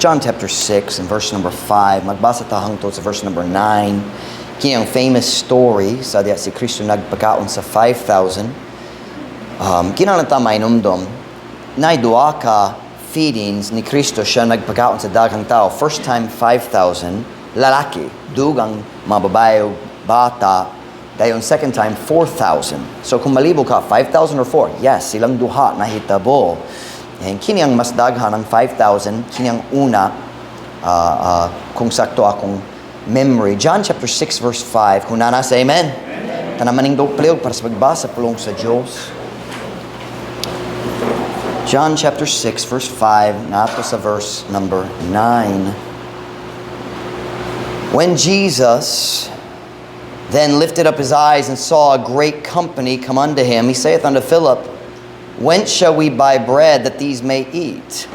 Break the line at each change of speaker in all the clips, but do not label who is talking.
John chapter 6 and verse number 5. Magbasa ta hangtod sa verse number 9. Kini ang famous story sa diya si Kristo nagpakaon sa 5,000. Kinahanglan ta mainumdom na duha ka feedings ni Kristo siya nagpakaon sa daghang tao. First time 5,000 lalaki, dugang mga babae o bata. Dayon second time 4,000. So kung malibo ka 5,000 or 4, yes, silang duha nahitabo. And kini ang mas daghan ng 5,000, kini ang una kung sakto akong memory. John chapter 6 verse 5. Kung nana sa amen. Tanamaning dopleo para sa pagbasa pulong sa Diyos. John chapter 6 verse 5 nato sa verse number 9. When Jesus then lifted up his eyes and saw a great company come unto him, he saith unto Philip, Whence shall we buy bread that these may eat?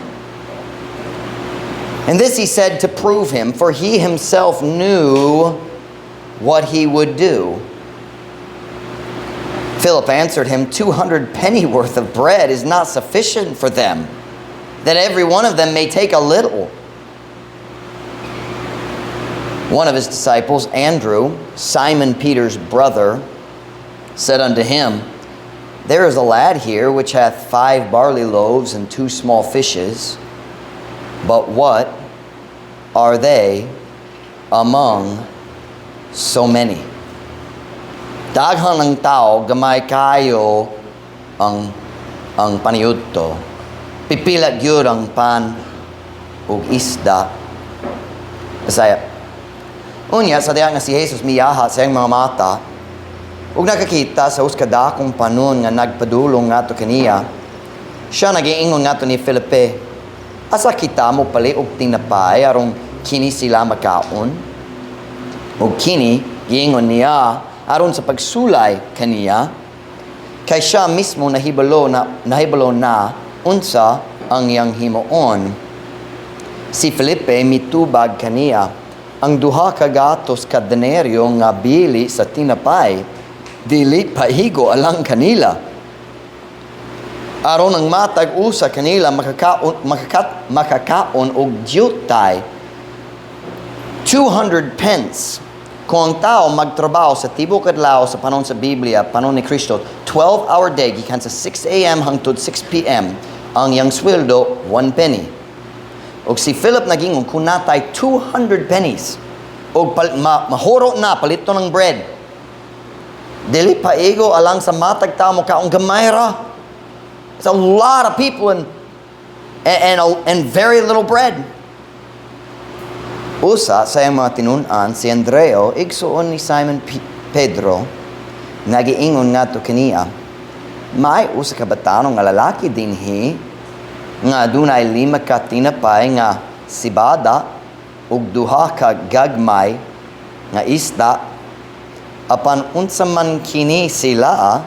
And this he said to prove him, for he himself knew what he would do. Philip answered him, 200 pennyworth of bread is not sufficient for them, that every one of them may take a little. One of his disciples, Andrew, Simon Peter's brother, said unto him, There is a lad here which hath 5 barley loaves and 2 small fishes, but what are they among so many? Daghan ng tao, gamay kayo ang paniyudto. Pipilat gyud ang pan ug isda. Bisaya. Unya, sa diya nga si Jesus miyaha sa iyang mga mata, ug nakakita sa uskadakong panon nga nagpadulong ngato kaniya, siya nagiingon ngato ni Felipe, asa kita mo pali og tinapay aron kini sila makaon? Ug kini giingon niya aron sa pagsulay kaniya, kay siya mismo nahibalo na unsa ang iyang himuon. Si Felipe mitubag kaniya, ang duha ka gatos ka denaryo nga bili sa tinapay dili pahigo alang kanila. Aron ang matag usa kanila makakaon og jutay 200 pence. Kung ang tao magtrabaho sa tibok adlaw sa panon sa Biblia, panon ni Kristo, 12-hour day gikan sa 6 a.m. hangtod 6 p.m. ang yang sweldo 1 penny. Og si Philip nagingon kung natay 200 pennies og mahoro na palito ng bread, dili paigo alang sa matag tao mo kaong gamay ra. It's a lot of people and very little bread. Usa sa mga tinun-an si Andreo, igsuon ni Simon Pedro, nagiingon nga to kaniya, may usa ka batanon nga lalaki dinhi nga dunay 5 ka tinapay nga sibada ug 2 ka gagmay nga isda, apan unsa man kini sila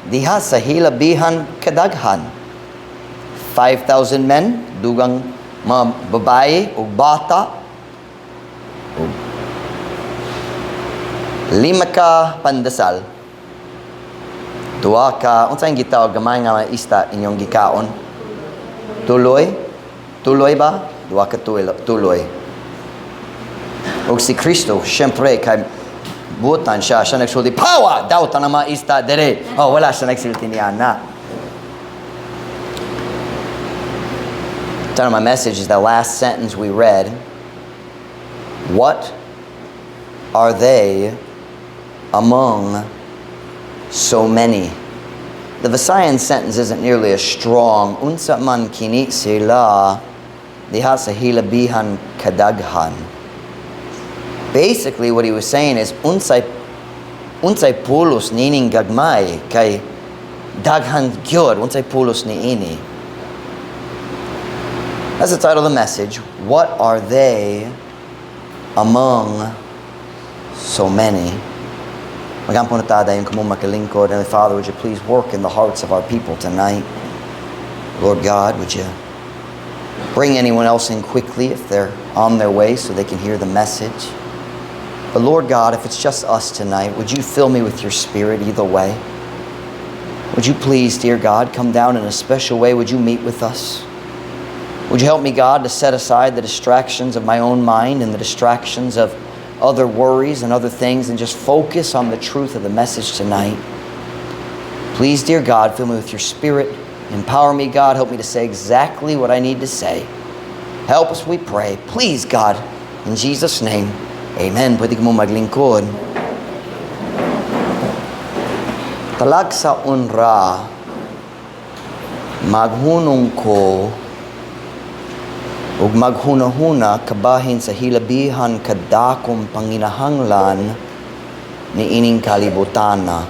diha sa hilabihan kadaghan. 5,000 men, dugang mga babae ug bata, ug 5 ka pandasal, 2 ka unsa ang gitawag gamay nga mga isda inyong gikaon? Tuloy ba? 2 ka tuloy. Ug si Kristo syempre kay butan siya nagsulti, pawa! Daw ta na mga isda dere. Oh, wala siya nagsulti niya na. My message is the last sentence we read. What are they among so many? The Visayan sentence isn't nearly as strong. Unsa man kini sila diha sa hilabihan kadaghan. Basically, what he was saying is, unsay pulos nining gagmay, kay daghan gyud, unsay pulos niini. That's the title of the message. What are they among so many? Magampo na tada yung kumong makalingkod. And Father, would you please work in the hearts of our people tonight? Lord God, would you bring anyone else in quickly if they're on their way so they can hear the message? But Lord God, if it's just us tonight, would you fill me with your Spirit either way? Would you please, dear God, come down in a special way? Would you meet with us? Would you help me, God, to set aside the distractions of my own mind and the distractions of other worries and other things and just focus on the truth of the message tonight? Please, dear God, fill me with your Spirit. Empower me, God. Help me to say exactly what I need to say. Help us, we pray. Please, God, in Jesus' name, amen. Pwede mo maglingkod. Talag sa unra, maghunong ko, ug maghuna-huna kabahin sa hilabihan kadakong panginahanglan ni ining kalibutana.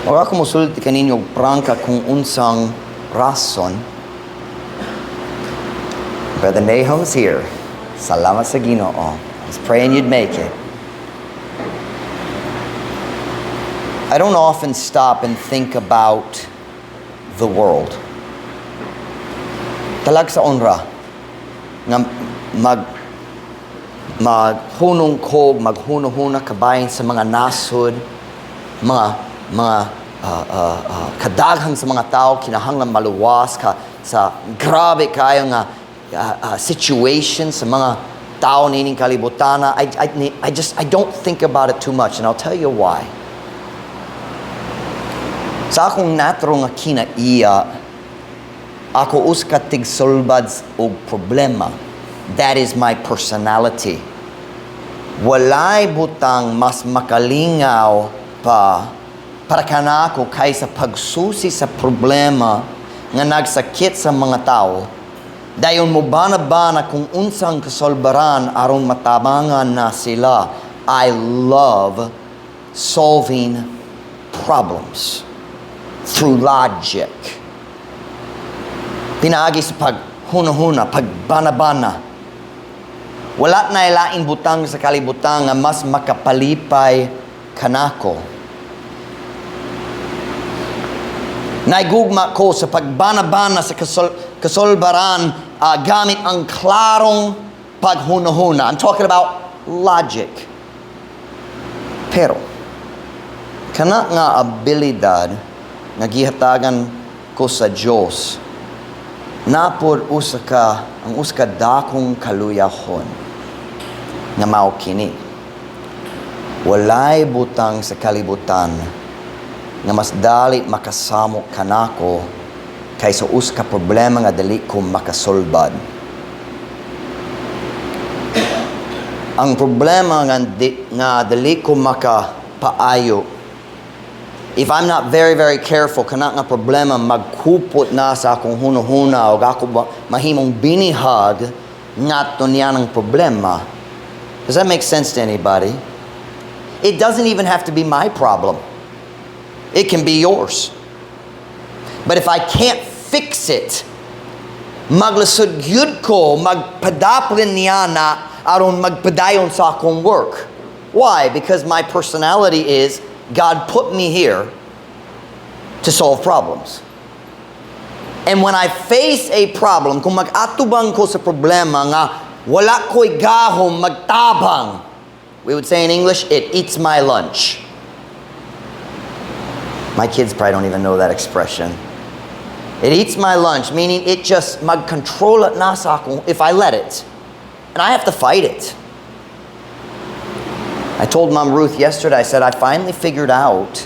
O ako musulti kaninyo prangka kung unsang rason. Brother Nahum's here. Salamat sa Ginoo. I was praying you'd make it. I don't often stop and think about the world. Talag sa onra nga maghunong kog, maghuno-huna kabayan sa mga nasod, mga kadaghang sa mga tao kinahanglan maluwas ka sa grabe kayo nga situation sa mga tao nining kalibutana. I don't think about it too much, and I'll tell you why. Sa akong natro nga kinaiya, ako uska tigsulbad og problema. That is my personality. Walay butang mas makalingaw pa para kanako kaysa pagsusi sa problema nga nagsakit sa mga tao. Dayon mo bana-bana kung unsang kasolbaran aron matabangan na sila. I love solving problems through logic. Pinaagi sa paghuna-huna, pagbana-bana. Wala na ilaing butang sa kalibutang nga mas makapalipay kanako. Naigugma ko sa pagbana-bana sa kasolbaran gamit ang klarong paghuna-huna. I'm talking about logic. Pero, kana nga abilidad nga gihatagan ko sa Diyos, napod ang uska dakong kaluyahon nga mao kini. Walay butang sa kalibutan nga mas dali makasamok kanako kaysa uska problema nga dali ko makasolbad. Ang problema nga dali ko makapaayo, if I'm not very, very careful, kana nga problema magkupot na sa akong huno-huna o ako mahimong binihag ngato niya ng problema. Does that make sense to anybody? It doesn't even have to be my problem. It can be yours. But if I can't fix it, maglasod gyud ko, magpadaplin niya na aron magpadayon sa akong work. Why? Because my personality is God put me here to solve problems. And when I face a problem, kung mag-atubang ko sa problema nga wala ko'y gahom magtabang, we would say in English, it eats my lunch. My kids probably don't even know that expression. It eats my lunch, meaning it just mag-control it na sa akong if I let it. And I have to fight it. I told Mom Ruth yesterday, I said, I finally figured out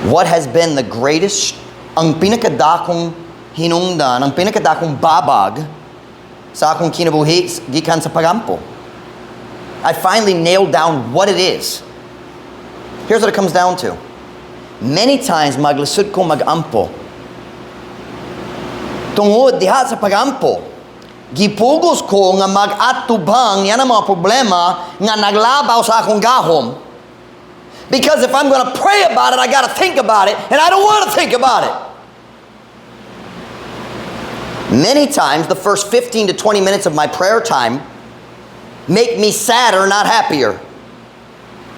what has been the greatest, ang pinakadakong hinungdan, ang pinakadakong babag sa akong kinabuhi gikan sa pagampo. I finally nailed down what it is. Here's what it comes down to. Many times maglasud ko magampo. Tungod diha sa pagampo, gipugos ko nga mag-atubang yan ang mga problema nga naglabaw sa akong gahom. Because if I'm going to pray about it, I got to think about it, and I don't want to think about it. Many times, the first 15 to 20 minutes of my prayer time make me sadder, not happier.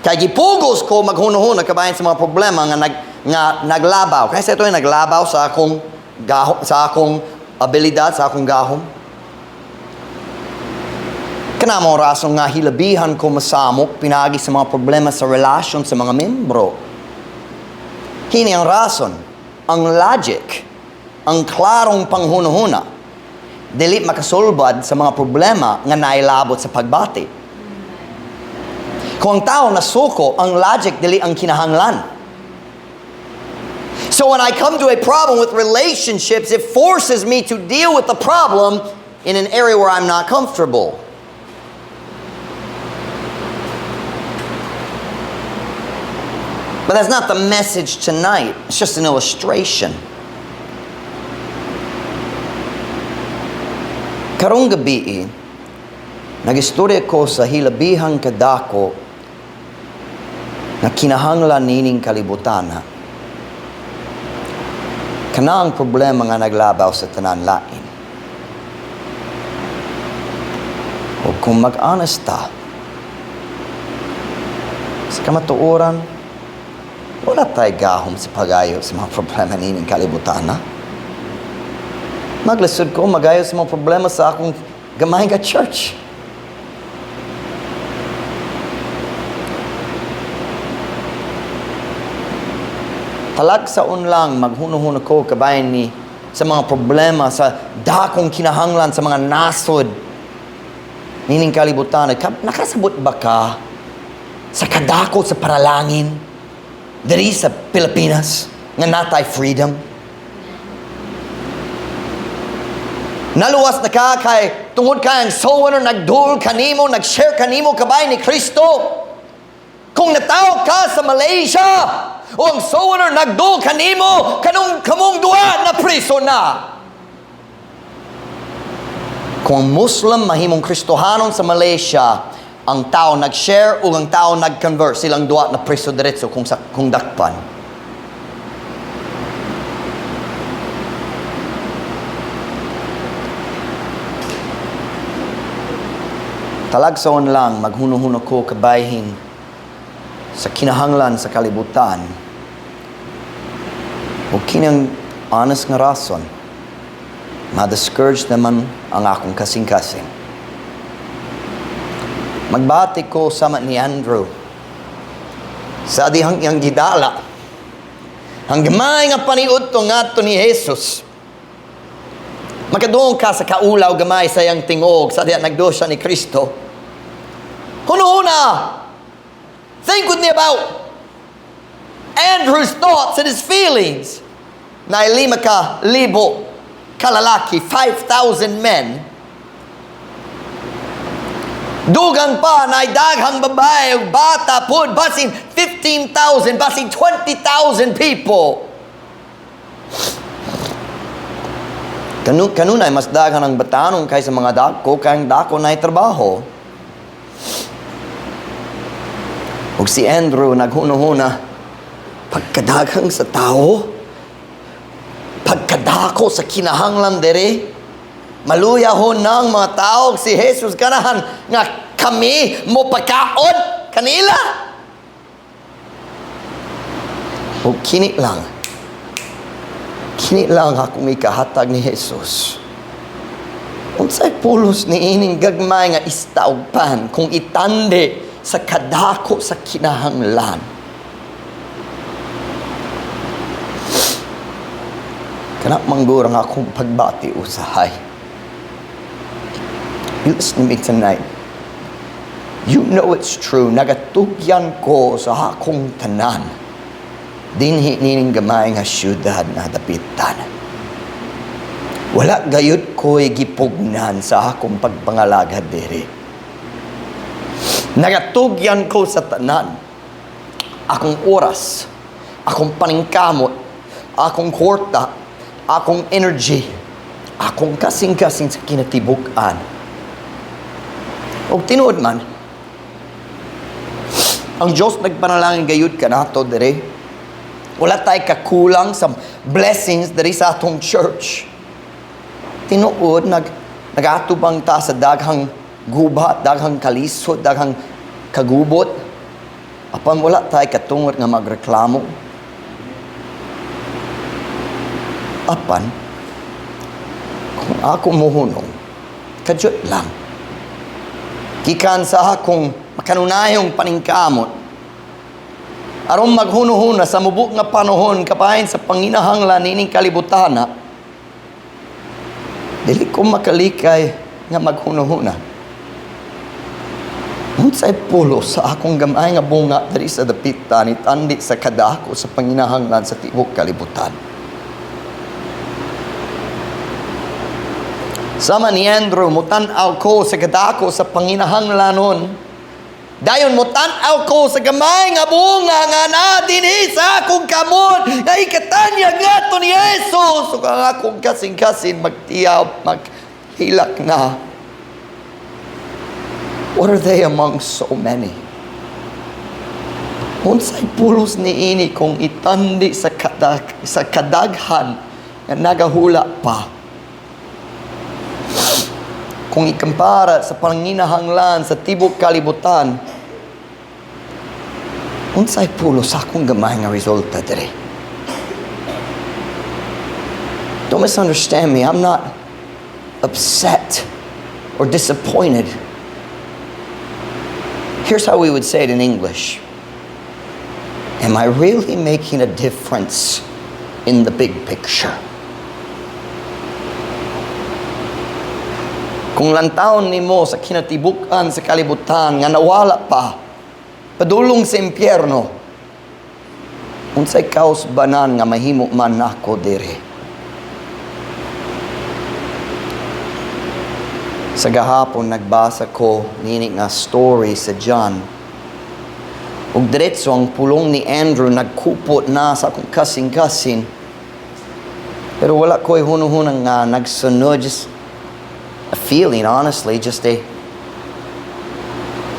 Kaya gipugos ko maghuno-huno kabayan sa mga problema nga naglabaw. Kaya ito ay naglabaw sa akong gahom, sa akong abilidad, sa akong gahom. Kanamong rason nga hilabihan ko masamok pinagi sa mga problema sa relasyon sa mga membro. Hini ang rason, ang logic. ang klarong panghunahuna, dili makasulbad sa mga problema nga nailabot sa pagbati. Kung ang tao nasuko, ang logic dili ang kinahanglan. So when I come to a problem with relationships, it forces me to deal with the problem in an area where I'm not comfortable. But that's not the message tonight. It's just an illustration. Karong gabi, nag-istorya ko sa hilabihang kadako na kinahanglan nining kalibutan. Kana ang problema nga naglabaw sa tanan lain. O kung mag-honest ta, sa kamatuoran, wala tayo gahom sa pag-ayo sa mga problema nining kalibutan. Maglasod ko, mag-ayo sa mga problema sa akong gamay nga church. Talag sa unlang, maghuno-huno ko, kabayan ni, sa mga problema, sa dakong kinahanglan, sa mga nasod, nining kalibutan. Nakasabot ba ka sa kadako sa paralangin, diri sa Pilipinas, nga natay freedom? Naluwas na ka kay tungod kayang sower nagdul kanimo, nag-share kanimo kabay ni Kristo. Kung natawag ka sa Malaysia, o ang sower nagdul kanimo, kamong duha na priso na. Kung Muslim mahimong Kristohanon sa Malaysia, ang tao nag-share o ang tao nag-convert, silang duha na priso diretso kung dakpan. Talagsaon lang, maghuno-huno ko kabayhin sa kinahanglan sa kalibutan o kinang honest nga rason, ma-discourage naman ang akong kasing-kasing. Magbati ko sama ni Andrew sa dihang iyang gidala ang gamay nga paniud to nga to ni Jesus. Makadung ka sa kaulaw gamay sa iyang tingog sa diya nagdo siya ni Kristo. Hunahuna, think with me about Andrew's thoughts and his feelings. Na 5,000 kalalaki, 5,000 men. Dugang pa na daghang babae, bata pud, basin 15,000, basin 20,000 people. Kanunay mas daghan ang batanon kaysa mga dako, kayang dako na trabaho. Ug si Andrew naghuno-huna, pagkadaghang sa tao, pagkadako sa kinahanglan dere, maluyahon ng mga tao si Jesus ganahan nga kami mo pagkaon kanila. Ug kini lang akong ikahatag ni Jesus. Unsay pulos ni ining gagmay nga istaog pan kung itande sa kadako sa kinahanglan. Kanak manggurang akong pagbati usahay. You listen to me tonight. You know it's true. Nagatugyan ko sa akong tanan. Dinhi nining gamay nga syudad na dapitan. Wala gayud ko'y gipugnan sa akong pagpangalagad diri. Nagatugyan ko sa tanan. Akong oras, akong paningkamot, akong kwarta, akong energy, akong kasing-kasing sa kinatibuk-an. O tinuod man, ang Diyos nagpanalangin gayud ka nato dire. Wala tayo kakulang sa blessings dari sa atong church. Tinuod, nagatubang ta sa daghang gubat, daghang kalisod, daghang kagubot. Apan wala tayo katungod nga magreklamo. Apan, kung ako muhunong, kadyot lang. Kikan sa akong makanunayong paningkamot, aron maghuno-huna sa mubuk nga panahon kapahin sa panginahanglan nining kalibutana, Dili ko makalikay nga maghuno-huna. Unsay pulo sa akong gamay nga bunga diri sa dapitan itandi sa kadako sa panginahanglan sa tibuok kalibutan. Sama ni Andrew, mutan-aw ko sa kadako sa panginahanglanon. Dayon mutan-aw ko sa gamay nga bunga nga na dinhi sa akong kamot nga ikatanya ngadto ni Jesus. So ang akong kasing-kasing magtiyaw, maghilak na. What are they among so many? Unsay pulos ni ini kung itandi sa kadaghan nga nagahula pa. Kung ikumpara sa panginahanglan sa tibuok kalibutan, unsay pulos akong gamay nga resulta diri. Don't misunderstand me. I'm not upset or disappointed. Here's how we would say it in English. Am I really making a difference in the big picture? Kung lantawon nimo sa kinatibukan sa kalibutan nga nawala pa, padulong sa impyerno, unsay kausbanan nga mahimo man nako diri? Sa gahapon nagbasa ko nini nga story sa John. Ug diretso ang pulong ni Andrew nagkupot na sa akong kasing-kasing. Pero wala ko'y huno-hunang nga nagsunod, just a feeling, honestly,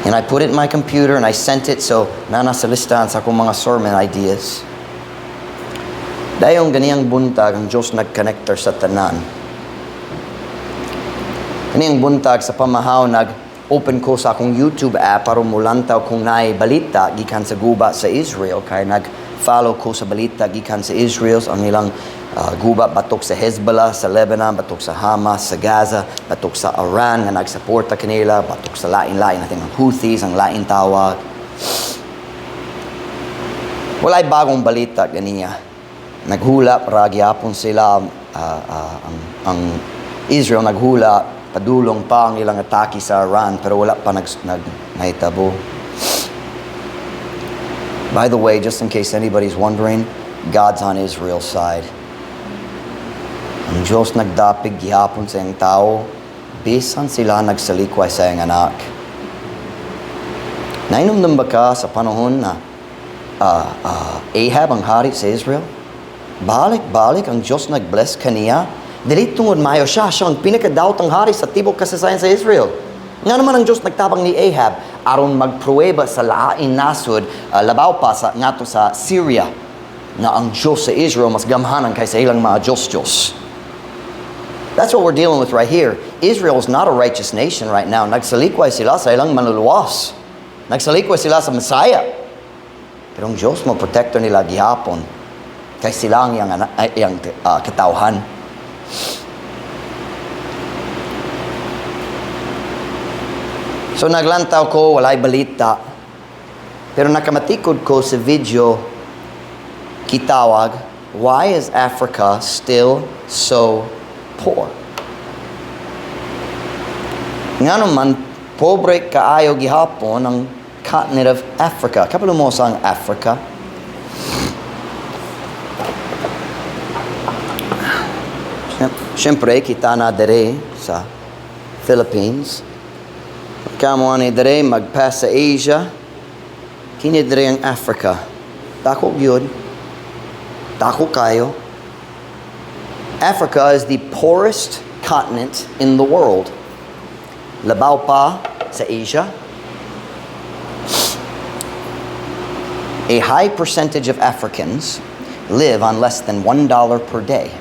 and I put it in my computer and I sent it, so nasa listahan sa akong mga sermon ideas. Dayong ganiyang buntag ang Diyos nag-connector sa tanan. Kaniyang buntag sa pamahaw nag-open ko sa akong YouTube app para mulantaw kung naay balita gikan sa guba sa Israel. Kaya nag-follow ko sa balita gikan sa Israel, ang ilang guba batok sa Hezbollah, sa Lebanon, batok sa Hamas, sa Gaza, batok sa Iran nga nagsuporta kanila, batok sa lain-lain natin ang Houthis, ang lain tawag. Walay bagong balita ganiya. Naghula para gyapon sila ang Israel naghula padulong pa ang ilang atake sa Iran pero wala pa nahitabo. By the way, just in case anybody's wondering, God's on Israel's side. Ang Diyos nagdapig gihapon sa iyang tao, bisan sila nagsalikway sa iyang anak. Nainomdom ba ka sa panahon na Ahab ang hari sa Israel? Balik-balik ang Diyos nag-bless kaniya. Dili tungod maayo siya ang pinakadaotang hari sa tibok kasaysayan sa Israel. Nga naman ang Diyos nagtabang ni Ahab aron magpruweba sa lain nasod labaw pa sa ngato sa Syria na ang Diyos sa Israel mas gamhanan kaysa ilang mga Diyos. That's what we're dealing with right here. Israel is not a righteous nation right now. Nagsalikway sila sa ilang manluluwas. Nagsalikway sila sa Messiah. Pero ang Diyos mo protektor nila gihapon kay sila ang iyang katawhan. So naglantaw ko, walay balita. Pero nakamatikod ko sa video kitawag, why is Africa still so poor? Nga naman, pobre kaayo gihapon ang continent of Africa. Kapalo mo sa ang Africa? Siyempre, kita na dere sa Philippines. Kamo ani dere magpass sa Asia. Kini dere ang Africa. Dako gyud. Dako kayo. Africa is the poorest continent in the world. Labaw pa sa Asia. A high percentage of Africans live on less than $1 per day.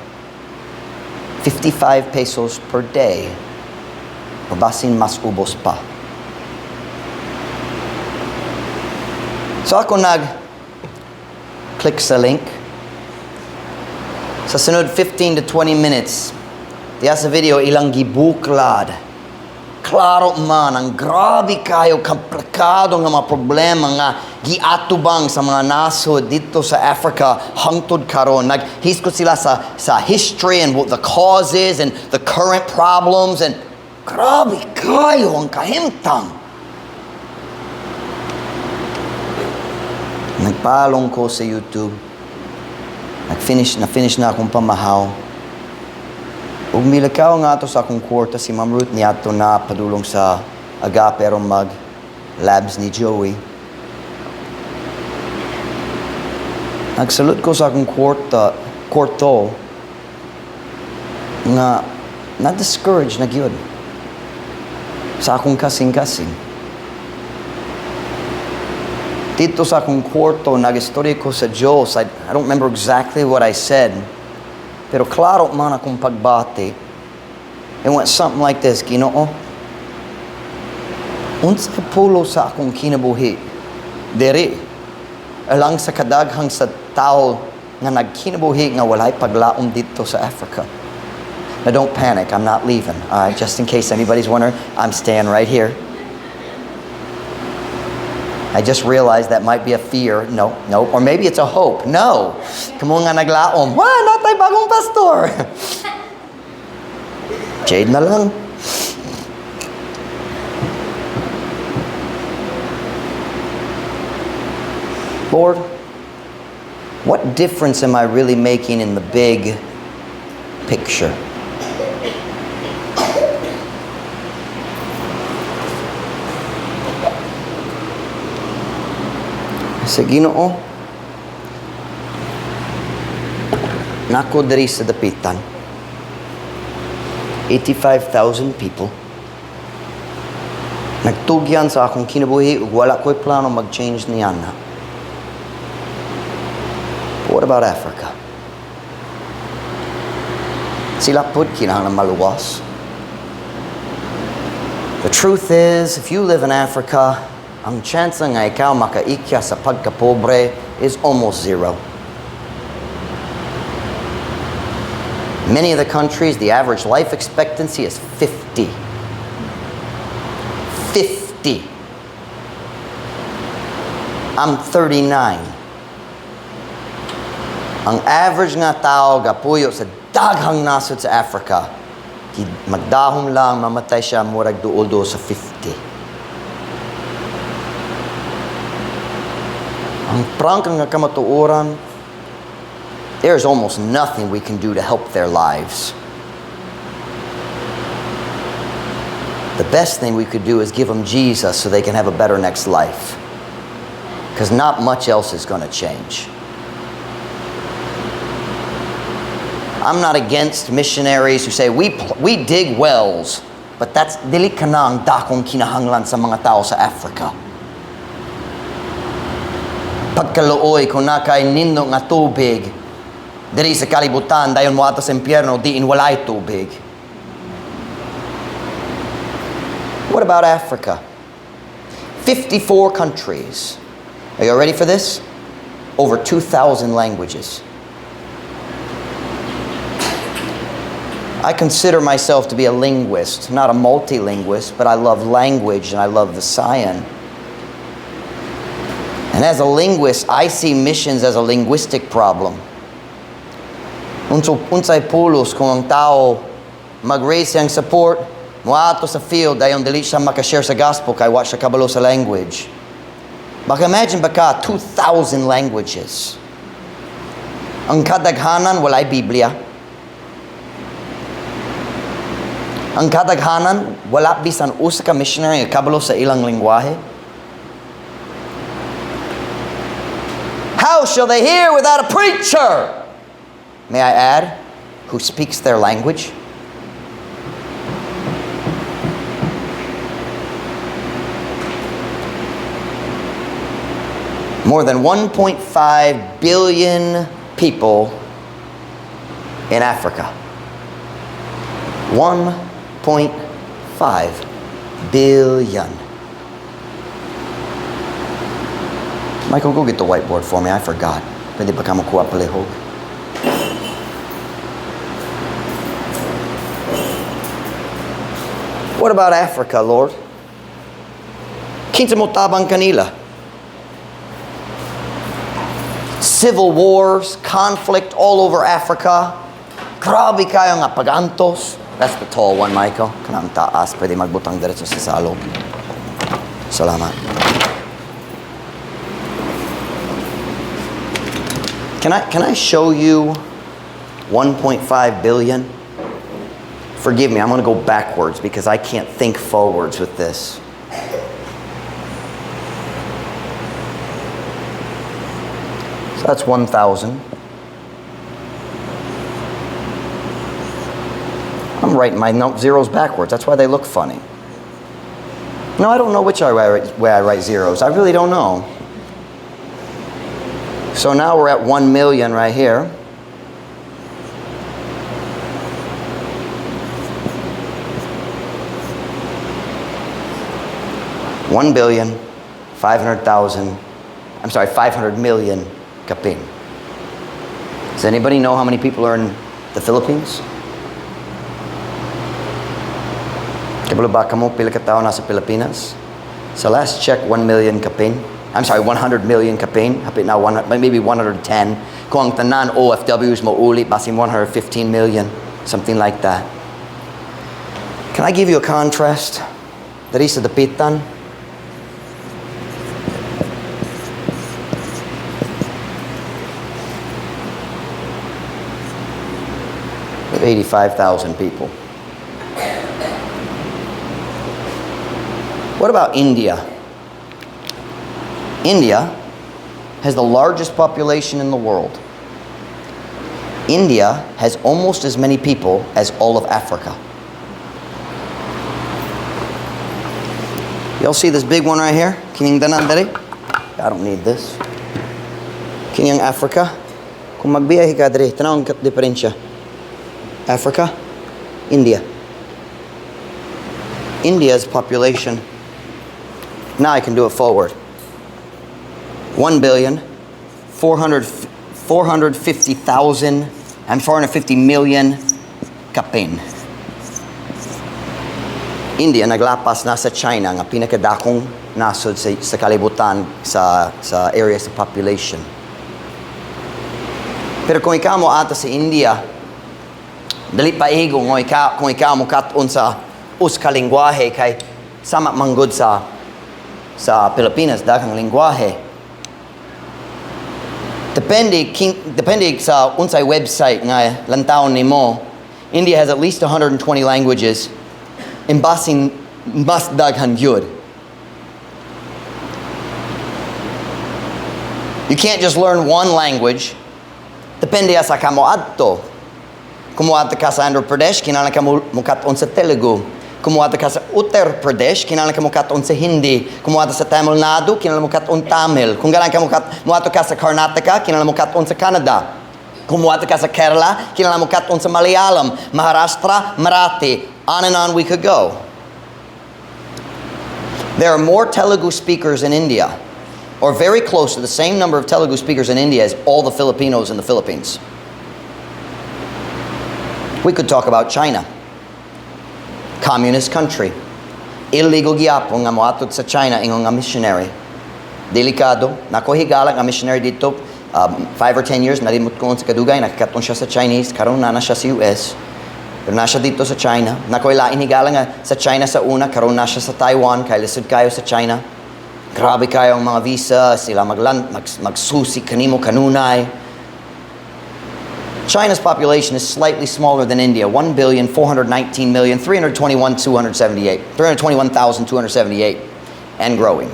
55 pesos per day. O basin mas ubos pa. So ako nag-click sa link. Sa sunod 15 to 20 minutes, diya sa video ilang gibuklad. klaro man ang grabe kayo komplikado nga mga problema nga giatubang sa mga nasod dito sa Africa hangtod karon. Naghiskot sila sa history and what the causes and the current problems, and grabe kayo ang kahimtang. Nagpalong ko sa YouTube. Na-finish na akong pamahaw. Ug milakaw nga ato sa akong kwarta si Ma'am Ruth niyato na padulong sa aga pero mag labs ni Joey. Nagsalud ko sa akong kwarto nga na-discourage na gyud sa akong kasing-kasing. Dito sa akong kwarto, nag-istorya ko sa Diyos. I don't remember exactly what I said. Pero klaro man akong pagbati. It went something like this, Ginoo. Unsa pulo sa akong kinabuhi diri alang sa kadaghang sa tao nga nagkinabuhi nga walay paglaom dito sa Africa. Now don't panic, I'm not leaving. All right, just in case anybody's wondering, I'm staying right here. I just realized that might be a fear. No. Or maybe it's a hope. No. Kamo nga naglaom. Wah, natay bagong pastor. Jade na lang. Lord, what difference am I really making in the big picture? Sa Ginoo, nako diri sa dapitan, 85,000 people. Nagtugyan sa akong kinabuhi ug wala ko'y plano mag-change niyan. What about Africa? Sila pud kinahanglan maluwas. The truth is, if you live in Africa, ang chance nga ikaw makaikya sa pagkapobre is almost zero. Many of the countries, the average life expectancy is 50. 50. I'm 39. Ang average nga tao gapuyo sa daghang nasod sa Africa, magdahom lang, mamatay siya, murag duol-duol sa 50. Ang prangkang nga kamatuoran, there's almost nothing we can do to help their lives. The best thing we could do is give them Jesus so they can have a better next life. Because not much else is going to change. I'm not against missionaries who say, we dig wells, but that's dili ka na ang dakong kinahanglan sa mga tao sa Africa. Pagkaluoy kung nakay nindo nga tubig diri sa kalibutan dayon mo ato sa impyerno diin walay tubig. What about Africa? 54 countries. Are you ready for this? Over 2,000 languages. I consider myself to be a linguist, not a multilinguist, but I love language and I love the science. And as a linguist, I see missions as a linguistic problem. Unsay pulos kung ang tao mag-raise ang support, muato sa field, dayon dili siya makashare sa gospel kay wa siya kabalo sa language. Baka imagine baka 2,000 languages. Ang kadaghanan walay Biblia. Ang kadaghanan wala bisan usa ka missionary nga kabalo sa ilang lengguwahe. How shall they hear without a preacher? May I add, who speaks their language? More than 1.5 billion people in Africa. 1.5 billion. Michael, go get the whiteboard for me. I forgot. Pwede ba ka makuha palihog? What about Africa, Lord? Kinsa mo tabang kanila? Civil wars, conflict all over Africa. Grabe kayo nga pagantos. That's the tall one, Michael. Kanang taas, pwede magbutang diretso sa salog. Salamat. Can I show you 1.5 billion? Forgive me, I'm going to go backwards because I can't think forwards with this. So that's 1,000. I'm writing my zeros backwards. That's why they look funny. No, I don't know which way I write zeros. I really don't know. So now we're at 1 million right here. $1,500,000,000 million kapin. Does anybody know how many people are in the Philippines? Kabalo ba kamo pila ka tao nasa Pilipinas? Sa last check, 1 million kapin. I'm sorry, 100 million kapin. Hapit na maybe 110. Kung ang tanan OFWs mo uli, basin 115 million. Something like that. Can I give you a contrast? Dari sa dapitan. We have 85,000 people. What about India? India has the largest population in the world. India has almost as many people as all of Africa. Y'all see this big one right here? Kining danandari? I don't need this. Kining Africa? Kung magbiyahe ka diri, tanaw ang diferensya. Africa, India. India's population. Now I can do it forward. 450 million kapin. India naglapas na sa China nga pinakadakong nasod sa kalibutan sa area sa population. Pero kung ikaw mo ata sa India, dali pa ego kung ikaw mo katon sa ka lingwahe kay sama manggod sa Pilipinas daghang lingwahe. Depende sa unsay website nga lantawon nimo, India has at least 120 languages in basin mas daghan gyud. You can't just learn one language. Depende sa kamo adto. Kumuha ka sa Andhra Pradesh, kinahanglan ka mo katon sa Telugu. Kumuha ka sa Uttar Pradesh, kinahanglan ka mo katon sa Hindi. Kumuha sa Tamil Nadu, kinahanglan mo katon Tamil. Kung ganan ka mo ka sa Karnataka, kinahanglan mo katon sa Canada. Kumuha ka sa Kerala, kinahanglan mo katon sa Malayalam, Maharashtra, Marathi. On and on we could go. There are more Telugu speakers in India, or very close to the same number of Telugu speakers in India as all the Filipinos in the Philippines. We could talk about China. Communist country. Illegal gyapon nga moatot sa China ingon nga missionary. Delikado. Nako higala nga missionary dito 5 or 10 years nalimot ko sa kadugay nakakaton siya sa Chinese karon na siya sa US. Pero na siya dito sa China. Nako ilain higala nga sa China sa una karon na siya sa Taiwan kay lisod kayo sa China. Grabe kayo ang mga visa sila magsusi kanimo kanunay. China's population is slightly smaller than India, 321,278, and growing.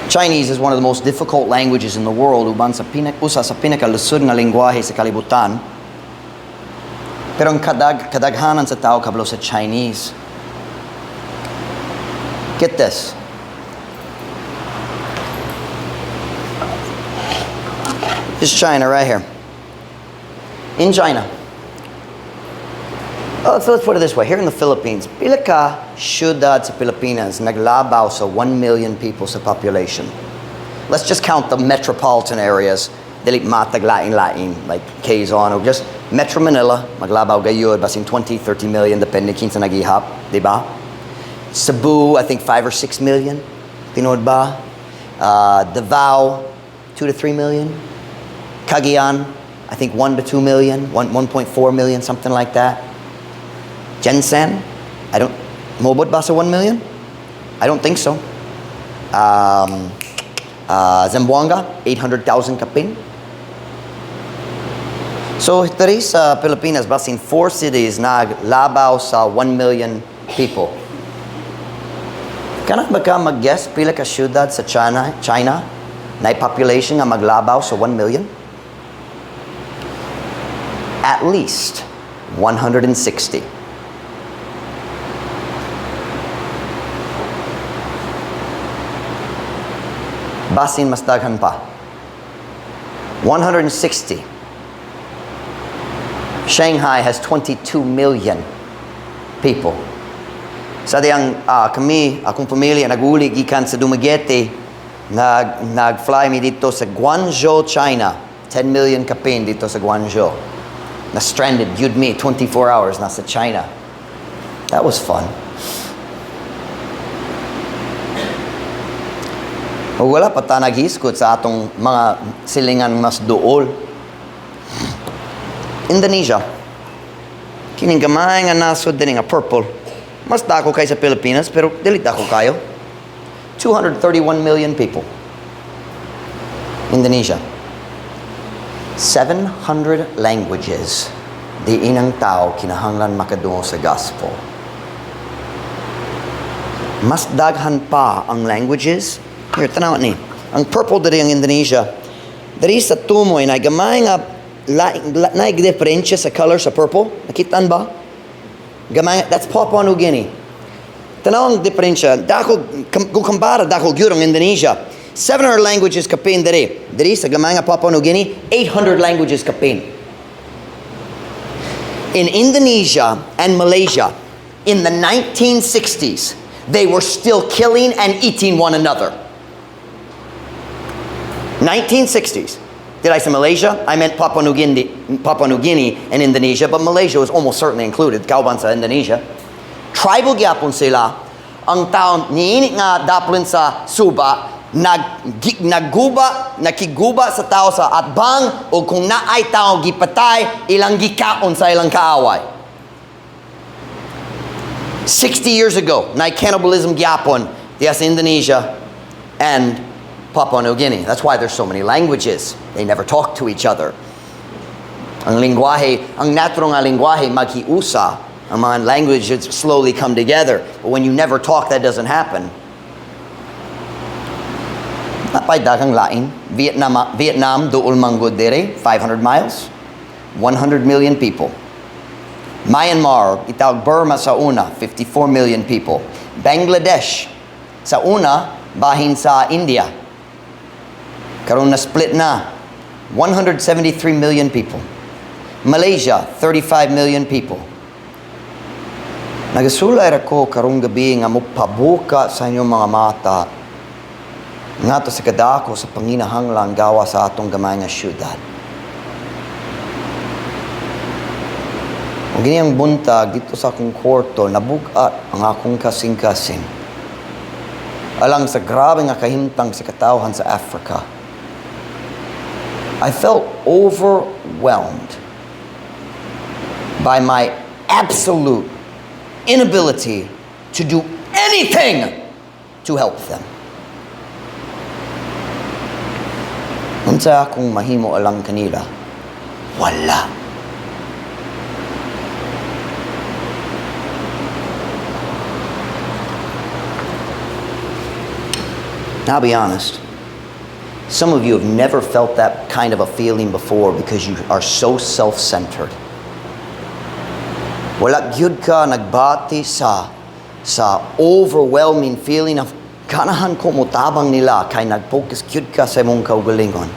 Chinese is one of the most difficult languages in the world, uban sa usa sa pinakalusod nga lengguwahe sa kalibutan. Pero ang kadaghanan sa tao kablo sa Chinese. Get this. This is China right here. In China. Let's put it this way. Here in the Philippines, pila ka syudad sa Pilipinas naglabaw sa 1 million people sa population. Let's just count the metropolitan areas. dili matag lain-lain, like Quezon, or just Metro Manila, maglabaw gayud, basin 20, 30 million, depende kinsa nagihap, di ba? Cebu, I think 5 or 6 million, tinood ba? Davao, 2 to 3 million. Cagayan, I think 1 to 2 million, 1.4 million, something like that. Jensen, mobot ba sa 1 million? I don't think so. Zamboanga, 800,000 kapin. So, diri sa Pilipinas, basin 4 cities naglabaw sa 1 million people. Kana ba ka mag-guess pila ka syudad sa China na population nga maglabaw sa 1 million? At least 160. Basin mas daghan pa. 160. Shanghai has 22 million people. Sa diyang akong pamilya naguli gikan sa Dumaguete, nag-fly mi dito sa Guangzhou, China. 10 million kapin dito sa Guangzhou. Na stranded, you'd me 24 hours nasa China. That was fun. Wala pa ta naghiskot sa atong mga silingan mas duol. Indonesia. Kining gamay nga nasod din nga purple. Mas dako kay sa Pilipinas pero dili dako kayo. 231 million people. Indonesia. 700 languages. Di inang tao kinahanglan makadungo sa gospel. Mas daghan pa ang languages. Here, tanaw ni. Ang purple diri ang Indonesia. Diri sa tumoy na gamay nga diferensya sa color sa purple. Nakitaan ba? Gamay, that's Papua New Guinea. Tanaw ang diferensya. Kung kumpara dako gyud ang Indonesia. 700 languages kapin diri. Diri sa gamay nga Papua New Guinea, 800 languages kapin. In Indonesia and Malaysia, in the 1960s, they were still killing and eating one another. 1960s. Did I say Malaysia? I meant Papua New Guinea and Indonesia, but Malaysia was almost certainly included. Kauban sa Indonesia. Tribal gyapon sila. Ang taon niini nga daplin sa suba, nakiguba sa tao sa atbang o kung naay tao gipatay, ilang gikaon sa ilang kaaway. 60 years ago, na cannibalism gyapon, yes, Indonesia and Papua New Guinea. That's why there's so many languages. They never talk to each other. Ang natural nga lingwahe maghiusa. Ang mga languages slowly come together. But when you never talk, that doesn't happen. Napay daghang lain. Vietnam duol manggod dere, 500 miles, 100 million people. Myanmar, itawag Burma sa una, 54 million people. Bangladesh, sa una, bahin sa India. Karon na split na, 173 million people. Malaysia, 35 million people. Nagasulay ako karong gabi nga mupabuka sa inyong mga mata nga to sa kadako sa panginahanglang gawa sa atong gamay nga syudad. Ang ganiyang buntag dito sa akong kwarto, nabugat ang akong kasing-kasing. Alang sa grabe nga kahimtang sa katawhan sa Africa. I felt overwhelmed by my absolute inability to do anything to help them. Unsa akong mahimo alang kanila? Wala. Now, I'll be honest. Some of you have never felt that kind of a feeling before because you are so self-centered. Wala gyud ka nagbati sa overwhelming feeling of ganahan ko mutabang nila kay nag-focus gyud ka sa imong kaugalingon.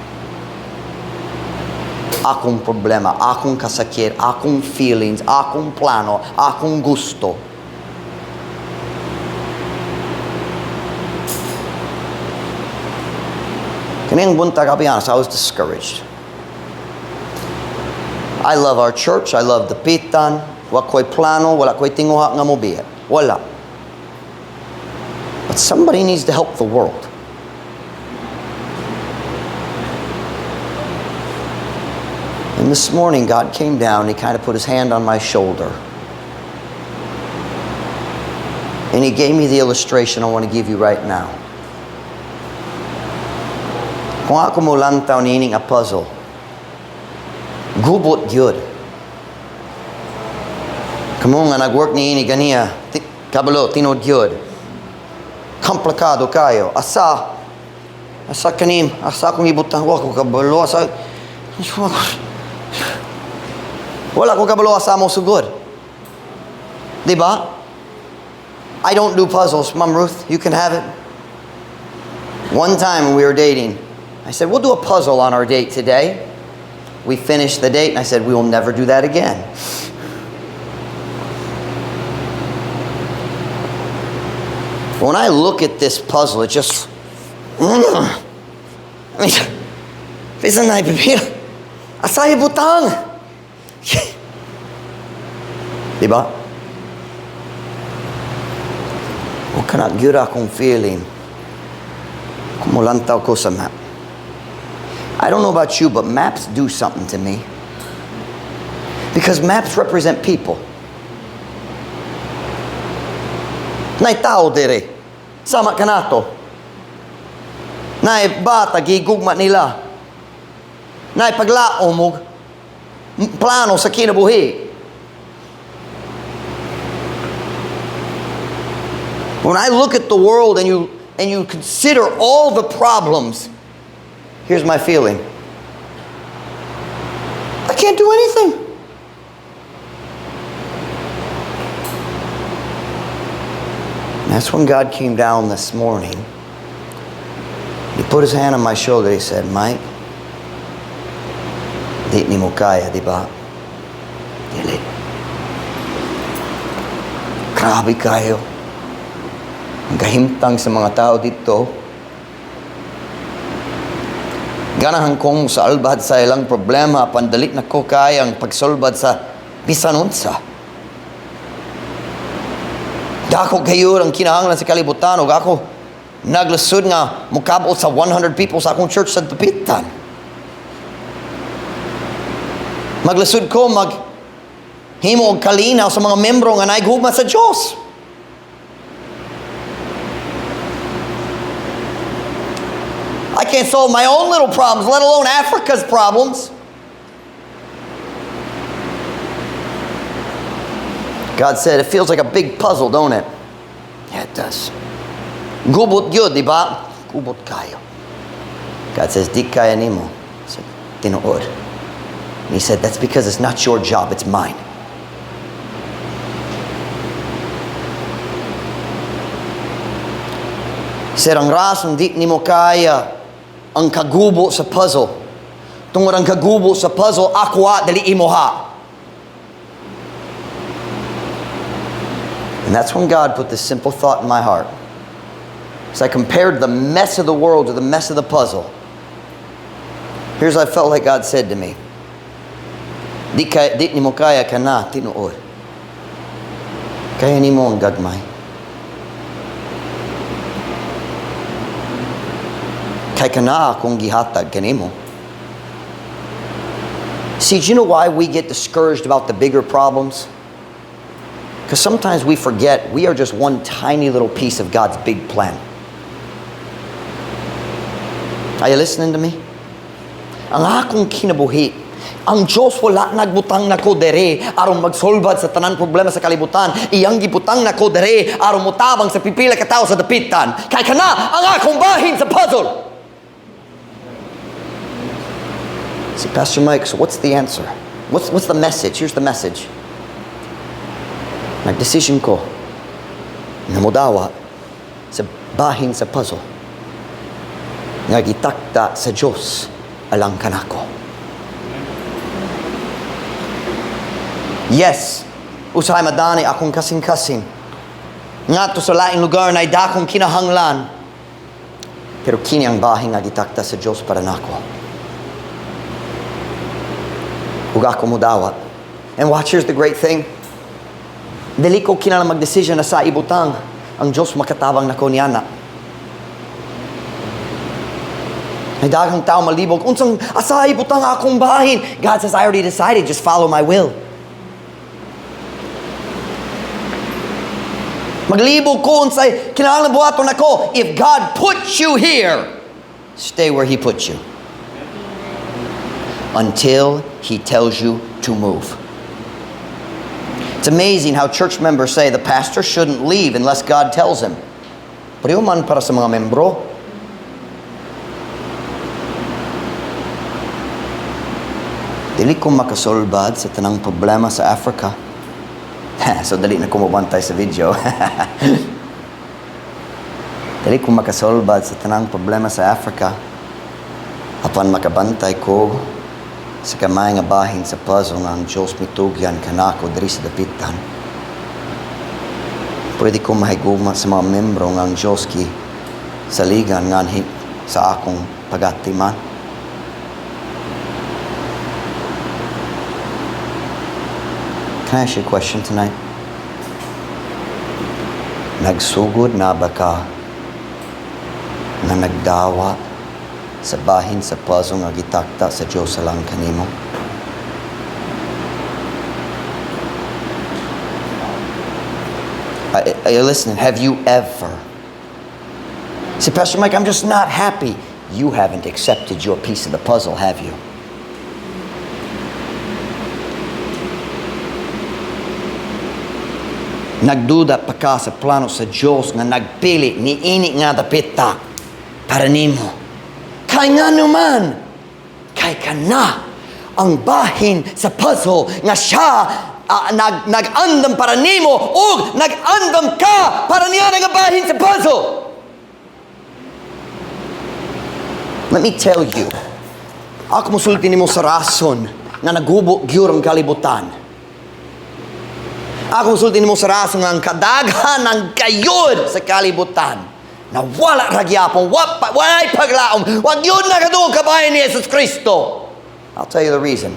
Akong problema, akong kasakit, akong feelings, akong plano, akong gusto. Kaniyang buntag, I'll be honest, I was discouraged. I love our church. I love the pitan. Wa ko'y plano, wala ko'y tinguha nga mobiya. Wala. But somebody needs to help the world. And this morning, God came down. He kind of put his hand on my shoulder. And he gave me the illustration I want to give you right now. Kung ako mo lantaw nining a puzzle, gubot gyud. Kamo nga nag-work ni ini ganiya, kabalo tinod gyud. Komplikado kayo. Asa kanim, asa kong ibutang wa ko kabalo, asa wala ko kabalo asa mo sugod. Diba? I don't do puzzles, Mom Ruth. You can have it. One time when we were dating, I said, we'll do a puzzle on our date today. We finished the date, and I said, we will never do that again. When I look at this puzzle, it just... Pisan na ipipil. Asay butang. Diba? O kanak gyud akong feeling kumulantaw ko sa map. I don't know about you, but maps do something to me. Because maps represent people. Nay tao dire. Sama ka nato. Nay bata gigugma nila. Nay paglaom og plano sa kinabuhi. When I look at the world and you consider all the problems, here's my feeling. I can't do anything. And that's when God came down this morning. He put his hand on my shoulder. He said, Mike, di ni mo kaya, di ba? Dili. Grabe kayo. Ang kahimtang sa mga tao dito. Ganahan kong salbad sa ilang problema, pandalik na ko kayang pagsolbad sa bisanunsa. Dako kayo ang kinahanglan sa kalibutan, o ako naglasod nga mukabot sa 100 people sa akong church sa Tupitan. Maglasod ko, himo og kalinaw sa mga membro nga naigugma sa Diyos. I can't solve my own little problems, let alone Africa's problems. God said, it feels like a big puzzle, don't it? Yeah, it does. Gubot gyud, di ba? Gubot kayo. God says, di kaya nimo. I said, tinuod. And he said, that's because it's not your job, it's mine. He said, ang rason di nimo kaya ang kagubo sa puzzle. Tungod ang kagubo sa puzzle, ako dali imoha. And that's when God put this simple thought in my heart. As I compared the mess of the world to the mess of the puzzle, here's what I felt like God said to me. Di ni mo kaya ka na tinuod. Kaya ni mo ang gagmay. Kaya ka na akong gihatag kanimo. See, do you know why we get discouraged about the bigger problems? Because sometimes we forget we are just one tiny little piece of God's big plan. Are you listening to me? Ang akong kinabuhi, ang Diyos wala nagbutang na ko dere aron magsolbad sa tanan problema sa kalibutan. Iyang gibutang na ko dere aron mutabang sa pipila ka tawo sa dapitan. Kay kana ang akong bahin sa puzzle. See, Pastor Mike, so what's the answer? What's the message? Here's the message. Nagdesisyon ko na mudawa sa bahin sa puzzle nga gitakta sa Diyos alang kanako. Yes, usahay madani akong kasing-kasing. Ngadto sa laing lugar na dakong kinahanglan. Pero kini ang bahin nga gitakta sa Diyos para nako. ug ako mudawat. And watch, here's the great thing. Dili ko kinahanglan mag-decision na sa ibutang. Ang Diyos makatabang na ko niyana. May daghang tao malibog, unsang asa ibutang akong bahin? God says, I already decided, just follow my will. Maglibog ko unsay kinahanglan buhaton ako. If God puts you here, stay where He puts you until He tells you to move. It's amazing how church members say the pastor shouldn't leave unless God tells him. Pero man para sa mga membro, dili ko makasolbad sa tanang problema sa Africa. So dali na ko mabantay sa video. Dili ko makasolbad sa tanang problema sa Africa. Apan makabantay ko sa kamay nga bahin sa puzzle nga ang Diyos mitugyan kanako diri sa dapitan. Pwede ko mahigugma sa mga membro nga ang Diyos ki saligan nganhi sa akong pagatiman. Can I ask you a question tonight? Nagsugod na ba ka na nagdawa sa bahin sa puzzle nga gitakta sa Diyos sa lang kanimo? Are you listening? Have you ever? See, Pastor Mike, I'm just not happy. You haven't accepted your piece of the puzzle, have you? Nagduda pa ka sa plano sa Diyos nga nagpili ni ini nga dapita para nimo. Kay nga naman, kay ka na ang bahin sa puzzle nga siya nag-andam para nimo o nag-andam ka para niya nga bahin sa puzzle. Let me tell you, ako musulti nimo sa rason nga nagubo gyud ang kalibutan. Ako musulti nimo sa rason nga ang kadaghan ng kayod sa kalibutan na wala ragyapon, wala'y paglaom, wag yun na kadoong kabayan ni Jesus Kristo. I'll tell you the reason.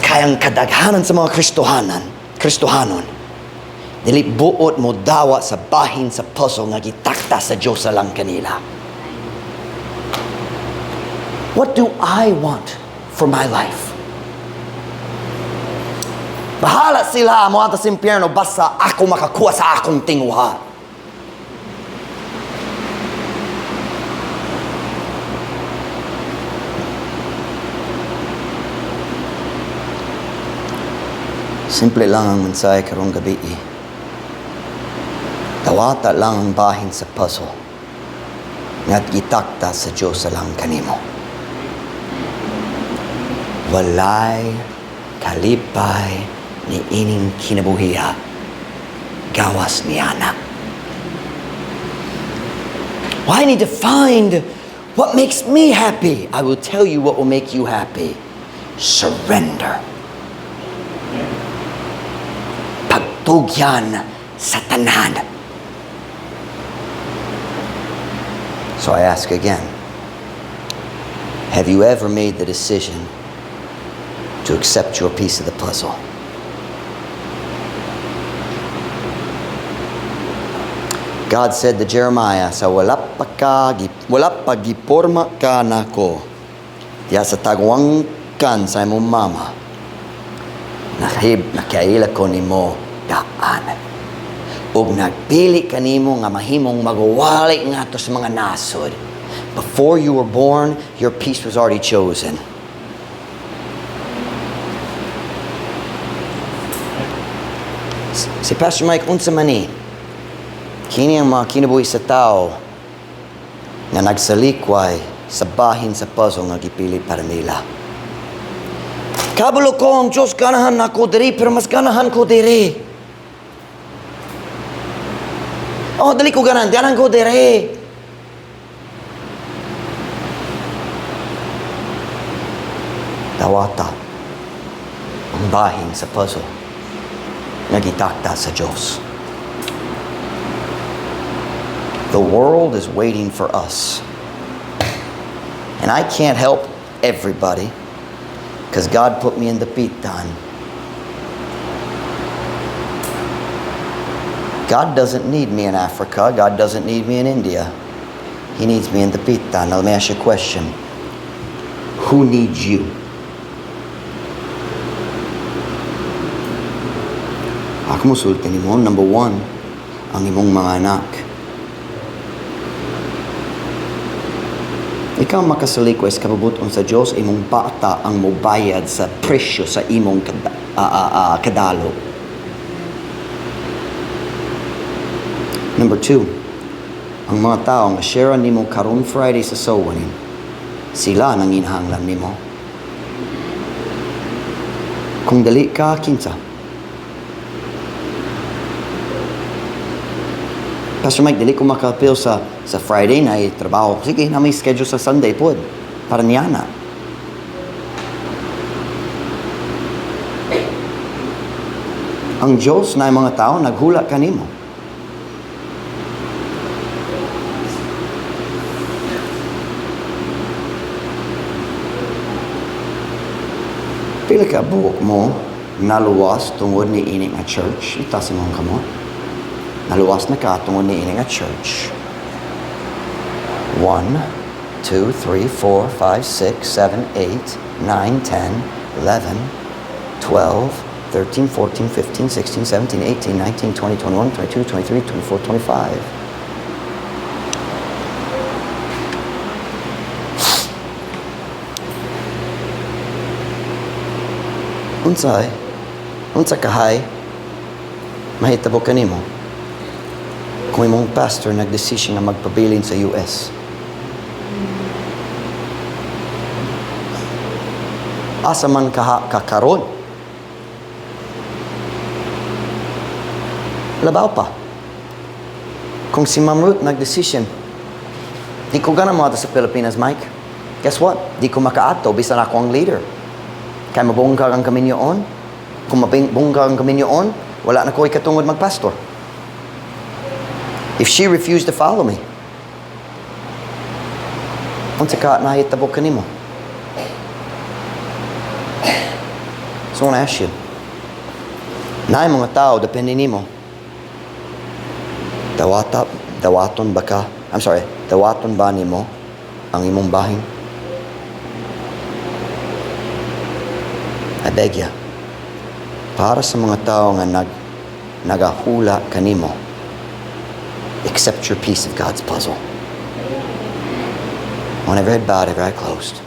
Kaya ang kadaghanan sa mga Kristohanon, dili buot mo dawa sa bahin sa puzzle nga gitakta sa Diyos sa lang kanila. What do I want for my life? Bahala sila mo atas impyerno basta ako makakuha sa akong tinguha. Simple lang ang mensahe karong gabi. Dawata lang ang bahin sa puzzle nga't gitakta sa Diyos sa lang kanimo. Walay kalipay ni ining kinabuhiya gawas ni Ana. Well, I need to find what makes me happy. I will tell you what will make you happy. Surrender. Pagtugyan sa tanan. So I ask again, have you ever made the decision to accept your piece of the puzzle? God said to Jeremiah, sa wala pa giporma ka nako, diya sa tagwang kan sa imong mama, nakaila ko nimo daan. Ug nagpili kanimo nga mahimong magwali ngadto sa mga nasod. Before you were born, your piece was already chosen. Si Pastor Mike, unsa man ni? Kini ang mga kinabuhi sa tao nga nagsalikway sa bahin sa puzzle nga gipili para nila. Kabalo ko ang Diyos, ganahan ako diri, pero mas ganahan ko diri. Oh, dali ko ganahan ko diri. Dawata ang bahin sa puzzle nga gitakta sa Diyos. The world is waiting for us. And I can't help everybody. Because God put me in the pitan. God doesn't need me in Africa. God doesn't need me in India. He needs me in the pitan. Now let me ask you a question. Who needs you? Ako musulti ni mo, number one, ang imong mga anak. Ikaw makasalikwes kapabuton sa Diyos, imong bata ang mobayad sa presyo sa imong kadalo. Number two, ang mga tao nga share nimo karon Friday sa sowanin, sila nang inhanglan nimo. Kung dali ka, kinsa. Pastor Mike, dili ko makapil sa Friday na trabaho. Sige, na may schedule sa Sunday po. Para niya na. Ang Diyos na mga tao, naghula kanimo. Pila ka buhok mo, naluwas tungod ni ini nga church. Itasin mo ang kamo. Naluwas na ka tungod ni ini nga church. 1, 2, 3, 4, 5, 6, 7, 8, 9, 10, 11, 12, 13, 14, 15, 16, 17, 18, 19, 20, 21, 22, 23, 24, 25. Unsa kahay, mahitabo kanimo. Kung imong pastor nagdesisyon na magpabilin sa US. Asa man kakaron. Labaw pa. Kung si Ma'am Ruth nagdesisyon, di ko gana mo ato sa Pilipinas, Mike. Guess what? Di ko makaato, bisan ako ang leader. Kaya mabungkag ang kami niyoon. Kung mabungkag ang kami niyoon, wala na ko ikatungod magpastor. If she refused to follow me, unsa ka nahitabo kanimo? So I ask you, naay mga tao, depende nimo. Dawaton ba nimo ang imong bahin? I beg ya, para sa mga tao nga nagahula kanimo, accept your piece of God's puzzle. When every head bowed, every eye closed.